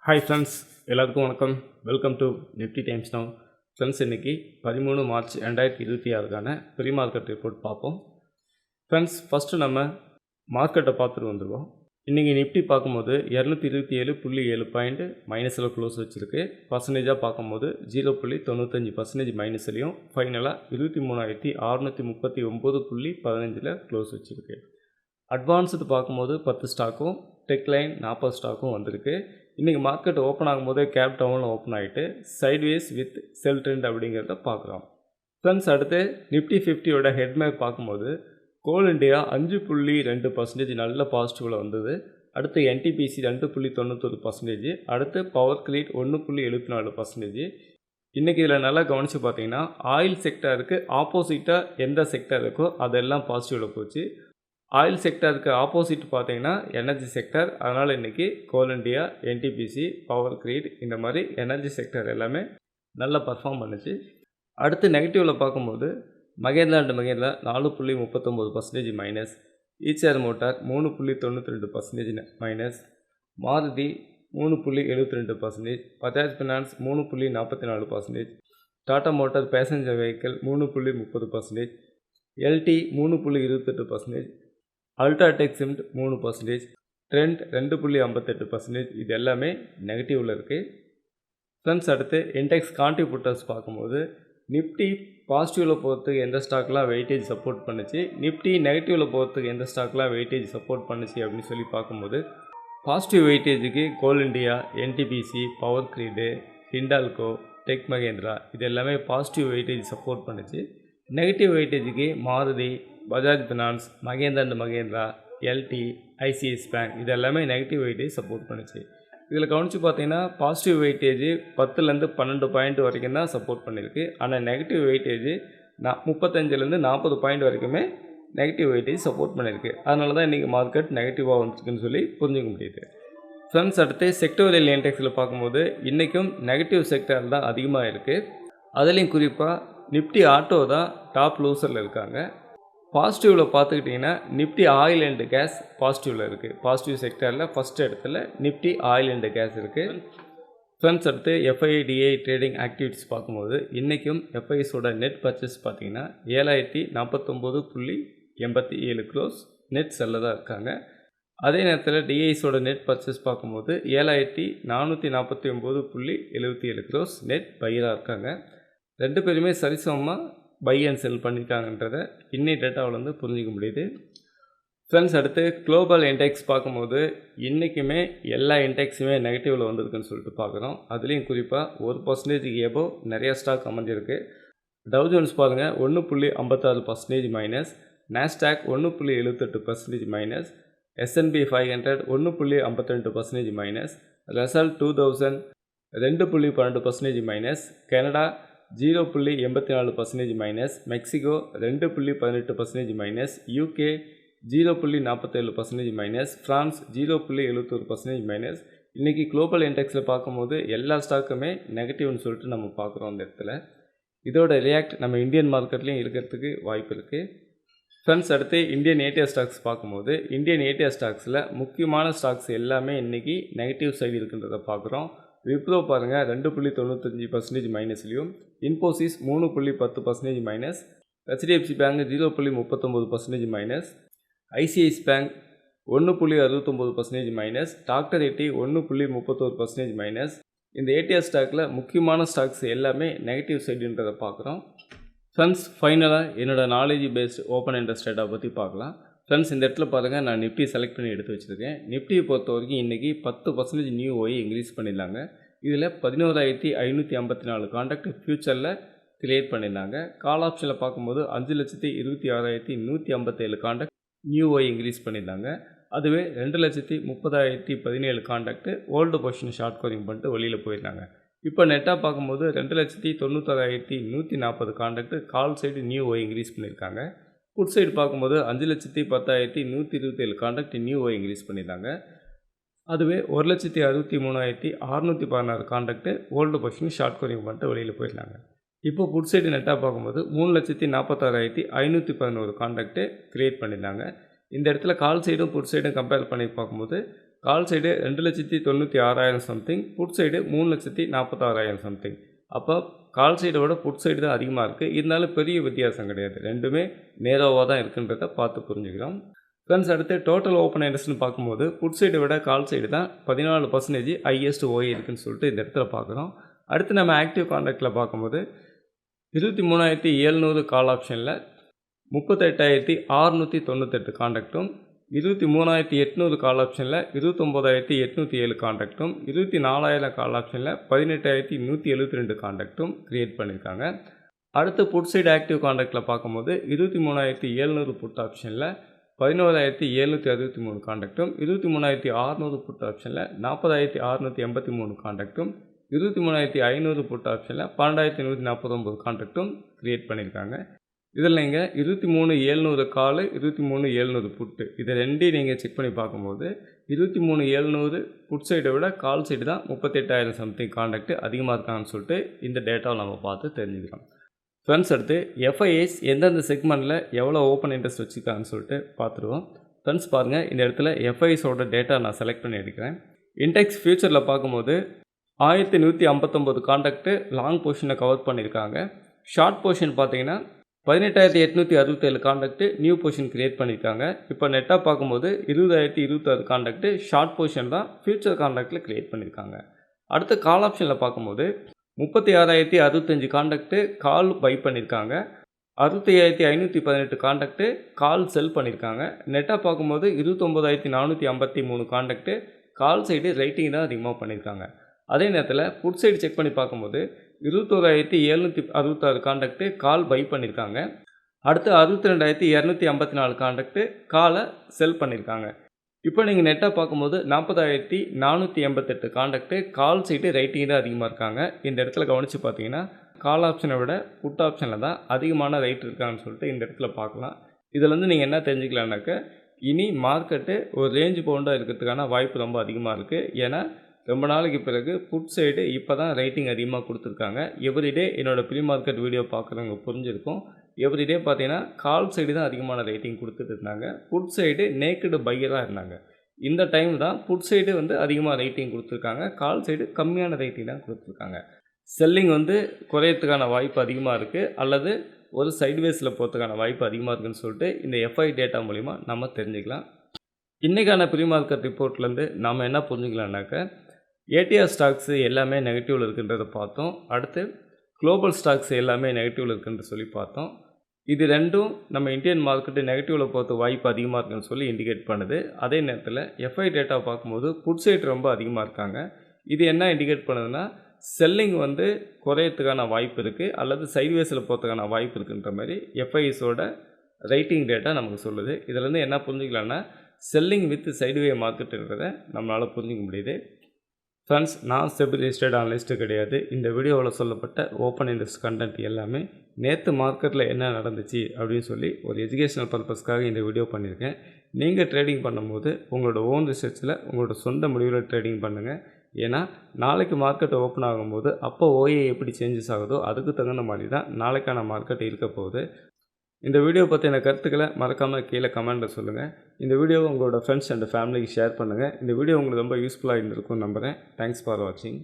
Hi friends, எல்லாருக்கும் வணக்கம். Welcome to Nifty times now. Friends, இன்றைக்கி 13 மார்ச் 2026க்கான ப்ரீ மார்க்கெட் ரிப்போர்ட் பார்ப்போம். ஃப்ரெண்ட்ஸ், ஃபஸ்ட்டு நம்ம மார்க்கெட்டை பார்த்துட்டு வந்துடுவோம். இன்றைக்கி நிஃப்டி பார்க்கும்போது 227.7 பாயிண்ட் மைனஸில் க்ளோஸ் வச்சுருக்கு. பர்சன்டேஜாக பார்க்கும்போது 0.95% மைனஸ்லையும் ஃபைனலாக 23,639.15 க்ளோஸ் வச்சுருக்கு. அட்வான்ஸ்டு பார்க்கும்போது 10 ஸ்டாக்கும் டெக்லைன் 40 ஸ்டாக்கும் வந்திருக்கு. இன்றைக்கி மார்க்கெட் ஓப்பன் ஆகும்போது கேப் டவுனில் ஓப்பன் ஆகிட்டு சைட்வேஸ் வித் செல் ட்ரெண்ட் அப்படிங்கிறத பார்க்குறோம். ஃப்ரெண்ட்ஸ், அடுத்து நிஃப்டி 50யோட ஹெட்மேப் பார்க்கும்போது கோல் இண்டியா 5.2% நல்ல பாசிட்டிவில் வந்தது. அடுத்து என்டிபிசி 2.91%, அடுத்து பவர் கிரீட் 1.74%. இன்றைக்கி இதில் நல்லா கவனித்து பார்த்தீங்கன்னா ஆயில் செக்டருக்கு ஆப்போசிட்டாக எந்த செக்டர் இருக்கோ அதெல்லாம் பாசிட்டிவில் போச்சு. ஆயில் செக்டருக்கு ஆப்போசிட் பார்த்தீங்கன்னா எனர்ஜி செக்டர். அதனால் இன்றைக்கி கோல் இண்டியா, என்டிபிசி, பவர் கிரீட் இந்த மாதிரி எனர்ஜி செக்டர் எல்லாமே நல்லா பர்ஃபார்ம் பண்ணுச்சு. அடுத்து நெகட்டிவில் பார்க்கும்போது Mahindra and Mahindra 4.39% minus, Eicher motor 3.92% minus, Maruti 3.72%, Bajaj finance 3.44%, Tata motor passenger vehicle 3.30%, LT 3.28%, UltraTech cement 3%, Trent 2.58%. இது எல்லாமே நெகட்டிவில் இருக்குது. ஃப்ரெண்ட்ஸ், அடுத்து இண்டெக்ஸ் கான்ட்ரிபியூட்டர்ஸ் பார்க்கும்போது நிஃப்டி பாசிட்டிவில் போகிறதுக்கு எந்த ஸ்டாக்லாம் வெயிட்டேஜ் சப்போர்ட் பண்ணுச்சு, நிஃப்டி நெகட்டிவில் போகிறதுக்கு எந்த ஸ்டாக்லாம் வெயிட்டேஜ் சப்போர்ட் பண்ணுச்சு அப்படின்னு சொல்லி பார்க்கும்போது பாசிட்டிவ் வெயிட்டேஜுக்கு Coal India, NTPC, power grid, Hindalco, tech Mahindra இது எல்லாமே பாசிட்டிவ் வெயிட்டேஜ் சப்போர்ட் பண்ணுச்சு. நெகட்டிவ் வெயிட்டேஜுக்கு Maruti, Bajaj finance, Mahindra and Mahindra, LT, ICICI bank இது எல்லாமே நெகட்டிவ் வெயிட்டேஜ் சப்போர்ட் பண்ணுச்சு. இதில் கவனித்து பார்த்தீங்கன்னா பாசிட்டிவ் வெயிட்டேஜ் 10லேருந்து 12 பாயிண்ட் வரைக்கும் தான் சப்போர்ட் பண்ணியிருக்கு. ஆனால் நெகட்டிவ் வெயிட்டேஜ் 35லேருந்து 40 பாயிண்ட் வரைக்குமே நெகட்டிவ் வெயிட்டேஜ் சப்போர்ட் பண்ணியிருக்கு. அதனால தான் இன்றைக்கி மார்க்கெட் நெகட்டிவாக வந்துருக்குன்னு சொல்லி புரிஞ்சிக்க முடியுது. ஃப்ரெண்ட்ஸ், அடுத்து செக்டோரியல் இண்டெக்ஸில் பார்க்கும்போது இன்றைக்கும் நெகட்டிவ் செக்டர் தான் அதிகமாக இருக்குது. அதுலேயும் குறிப்பாக நிஃப்டி ஆட்டோ தான் டாப் லூசரில் இருக்காங்க. பாசிட்டிவில் பார்த்துக்கிட்டிங்கன்னா நிஃப்டி ஆயில் அண்ட் கேஸ் பாசிட்டிவில் இருக்குது. பாசிட்டிவ் செக்டரில் ஃபஸ்ட் இடத்துல நிஃப்டி ஆயில் அண்ட் கேஸ் இருக்குது. ஃப்ரெண்ட்ஸ், அடுத்து எஃப்ஐடிஐ ட்ரேடிங் ஆக்டிவிட்டிஸ் பார்க்கும்போது இன்றைக்கும் எஃப்ஐஸோட நெட் பர்ச்சேஸ் பார்த்திங்கன்னா 7,049.87 க்ரோஸ் நெட் செல்ல தான் இருக்காங்க. அதே நேரத்தில் டிஐஸோட நெட் பர்ச்சேஸ் பார்க்கும்போது 7,449.77 க்ரோஸ் நெட் பையராக இருக்காங்க. ரெண்டு பேருமே சரிசமமாக பை அண்ட் செல் பண்ணியிருக்காங்கன்றதை இன்னைக்கு டேட்டாவில் வந்து புரிஞ்சிக்க முடியுது. ஃப்ரெண்ட்ஸ், அடுத்து குளோபல் இண்டெக்ஸ் பார்க்கும்போது இன்றைக்குமே எல்லா இண்டெக்ஸுமே நெகட்டிவில் வந்திருக்குன்னு சொல்லிட்டு பார்க்குறோம். அதுலேயும் குறிப்பாக 1% ஏபோ நிறையா ஸ்டாக் அமைஞ்சிருக்கு. டவ் ஜோன்ஸ் பாருங்கள் 1.56% minus, Nasdaq 1.78% minus, S&P 500 1.52% minus, Russell 2000 2.12% minus, Canada 0.84% minus, Mexico 2.18% minus, UK 0.47% minus, France 0.71% minus. இன்றைக்கி குளோபல் இண்டெக்ஸில் பார்க்கும்போது எல்லா ஸ்டாக்குமே நெகட்டிவ்னு சொல்லிட்டு நம்ம பார்க்குறோம். அந்த இடத்துல இதோட ரியாக்ட் நம்ம இந்தியன் மார்க்கெட்லேயும் இருக்கிறதுக்கு வாய்ப்பு இருக்குது. ஃப்ரெண்ட்ஸ், அடுத்து இந்தியன் ஏடிஎஸ் ஸ்டாக்ஸ் பார்க்கும்போது இந்தியன் ஏடிஎஸ் ஸ்டாக்ஸில் முக்கியமான ஸ்டாக்ஸ் எல்லாமே இன்றைக்கி நெகட்டிவ் சைடு இருக்குன்றதை பார்க்குறோம். விப்ரோ பாருங்கள் 2.95% மைனஸ்லையும், Infosys 3.10% minus, HDFC bank 0.39% minus, ICICI bank 1.69% minus, doctor Reddy 1.31% minus. இந்த ஏடிஎஸ் ஸ்டாக்கில் முக்கியமான ஸ்டாக்ஸ் எல்லாமே நெகட்டிவ் சைடுன்றதை பார்க்குறோம். ஃப்ரெண்ட்ஸ், ஃபைனலாக என்னோடய நாலேஜ் பேஸ்ட் ஓப்பன் இன்ட்ரெஸ்ட் ரேட்டை பற்றி பார்க்கலாம். ஃப்ரெண்ட்ஸ், இந்த இடத்துல பாருங்கள் நான் நிஃப்டி செலக்ட் பண்ணி எடுத்து வச்சுருக்கேன். நிஃப்டியை பொறுத்த வரைக்கும் இன்றைக்கி 10% நியூ ஒய் இன்க்ரீஸ் பண்ணியிருந்தாங்க. இதில் 11,554 கான்ட்ராக்ட் ஃபியூச்சரில் கிரியேட் பண்ணியிருந்தாங்க. கால் ஆப்ஷனில் பார்க்கும்போது 5,26,157 கான்ட்ராக்ட் நியூ ஒய் இன்க்ரீஸ் பண்ணியிருந்தாங்க. அதுவே 2,30,017 contract old position short covering பண்ணிட்டு வெளியில் போயிருந்தாங்க. இப்போ நெட்டாக பார்க்கும்போது 2,96,140 contract call side new OI increase பண்ணியிருக்காங்க. புட் சைடு பார்க்கும்போது 5,10,127 கான்ட்ராக்ட் நியூ ஒய் இன்க்ரீஸ் பண்ணியிருந்தாங்க. அதுவே 1,63,616 contract old position short covering பண்ணிட்டு வெளியில் போயிருந்தாங்க. இப்போ புட் சைடு நெட்டாக பார்க்கும்போது 3,46,511 கான்ட்ராக்ட் கிரியேட் பண்ணியிருந்தாங்க. இந்த இடத்துல கால் சைடும் புட் சைடும் கம்பேர் பண்ணி பார்க்கும்போது call side 2,96,000 something, put side 3,46,000 something. அப்போ கால் சைடை விட புட் சைடு தான் அதிகமாக இருக்குது. இருந்தாலும் பெரிய வித்தியாசம் கிடையாது, ரெண்டுமே நேரோவாக தான் இருக்குன்றதை பார்த்து புரிஞ்சுக்கிறோம். ஃப்ரெண்ட்ஸ், அடுத்து டோட்டல் ஓப்பன் இன்ட்ரெஸ்ட்னு பார்க்கும்போது புட் சைடை விட கால் சைடு தான் 14% ஹையஸ்ட் ஓஏ இருக்குதுன்னு சொல்லிட்டு இந்த இடத்துல பார்க்குறோம். அடுத்து நம்ம ஆக்டிவ் கான்ட்ராக்டில் பார்க்கும்போது 23,700 கால் ஆப்ஷனில் 38,698 கான்ட்ராக்டும், 23,800 கால் ஆப்ஷனில் 29,807 கான்ட்ராக்டும், 24,000 கால் ஆப்ஷனில் 18,172 கான்ட்ராக்டும் க்ரியேட் பண்ணியிருக்காங்க. அடுத்து புட் சைடு ஆக்டிவ் கான்ட்ராக்டில் பார்க்கும்போது 23,700 புட் ஆப்ஷனில் 11,763 கான்ட்ராக்டும், 23,600 புட் ஆப்ஷனில் 40,683 கான்ட்ராக்டும், 23,500 புட் ஆப்ஷனில் 12,149 கான்ட்ராக்டும் க்ரியேட் பண்ணியிருக்காங்க. இதில் நீங்கள் 23,700 கால், 23,700 புட்டு, இதை ரெண்டையும் நீங்கள் செக் பண்ணி பார்க்கும்போது 23,700 புட் சைடை விட கால் சைடு தான் 38,000 சம்திங் கான்ட்ராக்ட் அதிகமாக இருக்காங்கன்னு சொல்லிட்டு இந்த டேட்டாவை நம்ம பார்த்து தெரிஞ்சுக்கலாம். ஃப்ரெண்ட்ஸ், அடுத்து எஃப்ஐஎஸ் எந்தெந்த செக்மெண்ட்டில் எவ்வளோ ஓப்பன் இன்ட்ரெஸ்ட் வச்சுருக்காங்கன்னு சொல்லிட்டு பார்த்துருவோம். ஃப்ரெண்ட்ஸ் பாருங்கள், இந்த இடத்துல எஃப்ஐஎஸோட டேட்டா நான் செலக்ட் பண்ணி எடுக்கிறேன். இண்டெக்ஸ் ஃபியூச்சரில் பார்க்கும்போது 1,159 கான்ட்ராக்ட்டு லாங் பொசிஷனை கவர் பண்ணியிருக்காங்க. ஷார்ட் பொசிஷன் பார்த்தீங்கன்னா 18,867 கான்ட்ராக்ட்டு நியூ பொசிஷன் க்ரியேட் பண்ணியிருக்காங்க. இப்போ நெட்டாக பார்க்கும்போது 20,026 கான்ட்ராக்ட்டு ஷார்ட் பொசிஷன் தான் ஃபியூச்சர் கான்ட்ராக்டில் க்ரியேட் பண்ணியிருக்காங்க. அடுத்து கால் ஆப்ஷனில் பார்க்கும்போது 36,065 கான்ட்ராக்ட்டு கால் பை பண்ணியிருக்காங்க. 65,518 கான்ட்ராக்ட்டு கால் செல் பண்ணியிருக்காங்க. நெட்டாக பார்க்கும்போது 29,453 கான்ட்ராக்ட்டு கால் சைடு ரைட்டிங் தான் அதிகமாக பண்ணியிருக்காங்க. அதே நேரத்தில் புட் சைடு செக் பண்ணி பார்க்கும்போது 21,766 கான்ட்ராக்ட்டு கால் பை பண்ணியிருக்காங்க. அடுத்து 62,254 கான்ட்ராக்ட்டு காலை செல் பண்ணியிருக்காங்க. இப்போ நீங்கள் நெட்டாக பார்க்கும்போது 40,488 கான்ட்ராக்ட்டு கால் சைடு ரைட்டிங் தான் அதிகமாக இருக்காங்க. இந்த இடத்துல கவனித்து பார்த்தீங்கன்னா கால் ஆப்ஷனை விட புட் ஆப்ஷனில் தான் அதிகமான ரைட் இருக்காங்கன்னு சொல்லிட்டு இந்த இடத்துல பார்க்கலாம். இதிலேருந்து நீங்கள் என்ன தெரிஞ்சுக்கலான்னாக்க, இனி மார்க்கெட்டு ஒரு ரேஞ்ச் பவுண்டாக இருக்கிறதுக்கான வாய்ப்பு ரொம்ப அதிகமாக இருக்குது. ஏன்னா ரொம்ப நாளைக்கு பிறகு புட் சைடு இப்போ தான் ரைட்டிங் அதிகமாக கொடுத்துருக்காங்க. எவ்ரிடே என்னோடய ப்ரீ மார்க்கெட் வீடியோ பார்க்குறவங்க புரிஞ்சிருக்கும். எவ்ரிடே பார்த்தீங்கன்னா கால் சைடு தான் அதிகமான ரைட்டிங் கொடுத்துட்டு இருந்தாங்க, புட் சைடு நேக்கடு பையராக இருந்தாங்க. இந்த டைம் தான் புட் சைடு அதிகமாக ரைட்டிங் கொடுத்துருக்காங்க, கால் சைடு கம்மியான ரைட்டிங் தான் கொடுத்துருக்காங்க. செல்லிங் குறையறதுக்கான வாய்ப்பு அதிகமாக இருக்குது, அல்லது ஒரு சைட்வேஸில் போகிறதுக்கான வாய்ப்பு அதிகமாக இருக்குதுன்னு சொல்லிட்டு இந்த எஃப்ஐ டேட்டா மூலிமா நம்ம தெரிஞ்சுக்கலாம். இன்றைக்கான ப்ரீ மார்க்கெட் ரிப்போர்ட்லேருந்து நாம் என்ன புரிஞ்சுக்கலாம்னாக்க, ஏடிஆர் ஸ்டாக்ஸு எல்லாமே நெகட்டிவில் இருக்குன்றதை பார்த்தோம். அடுத்து குளோபல் ஸ்டாக்ஸ் எல்லாமே நெகட்டிவில் இருக்குன்ற சொல்லி பார்த்தோம். இது ரெண்டும் நம்ம இந்தியன் மார்க்கெட்டு நெகட்டிவில் போகிறது வாய்ப்பு அதிகமாக இருக்குன்னு சொல்லி இண்டிகேட் பண்ணுது. அதே நேரத்தில் எஃப்ஐ டேட்டா பார்க்கும்போது புட் சைடு ரொம்ப அதிகமாக இருக்காங்க. இது என்ன இண்டிகேட் பண்ணுதுன்னா, செல்லிங் குறையறதுக்கான வாய்ப்பு இருக்குது, அல்லது சைட்வேஸில் போகிறதுக்கான வாய்ப்பு இருக்குன்ற மாதிரி எஃப்ஐஎஸோட ரைட்டிங் டேட்டா நமக்கு சொல்லுது. இதிலேருந்து என்ன புரிஞ்சுக்கலான்னா, செல்லிங் வித் சைட்வே மார்க்கெட்டுன்றதை நம்மளால் புரிஞ்சிக்க முடியுது. ஃப்ரெண்ட்ஸ், நான் செபி ரிஜிஸ்டர்ட் அனலிஸ்ட்டு கிடையாது. இந்த வீடியோவில் சொல்லப்பட்ட ஓப்பன் இன்ட்ரெஸ்ட் கண்டென்ட் எல்லாமே நேற்று மார்க்கெட்டில் என்ன நடந்துச்சு அப்படின்னு சொல்லி ஒரு எஜுகேஷனல் பர்பஸ்க்காக இந்த வீடியோ பண்ணியிருக்கேன். நீங்கள் ட்ரேடிங் பண்ணும்போது உங்களோட ஓன் ரிசர்ச்சில் உங்களோட சொந்த முடிவில் ட்ரேடிங் பண்ணுங்கள். ஏன்னா நாளைக்கு மார்க்கெட் ஓப்பன் ஆகும்போது அப்போ ஓஏ எப்படி சேஞ்சஸ் ஆகுதோ அதுக்கு தகுந்த மாதிரி தான் நாளைக்கான மார்க்கெட் இருக்க போகுது. இந்த வீடியோ பற்றின கருத்துக்களை மறக்காமல் கீழே கமெண்ட்டில் சொல்லுங்கள். இந்த வீடியோவை உங்களோட ஃப்ரெண்ட்ஸ் அண்ட் ஃபேமிலிக்கு ஷேர் பண்ணுங்கள். இந்த வீடியோ உங்களுக்கு ரொம்ப யூஸ்ஃபுல்லாக இருந்திருக்கும்னு நம்புகிறேன். தேங்க்ஸ் ஃபார் வாட்சிங்.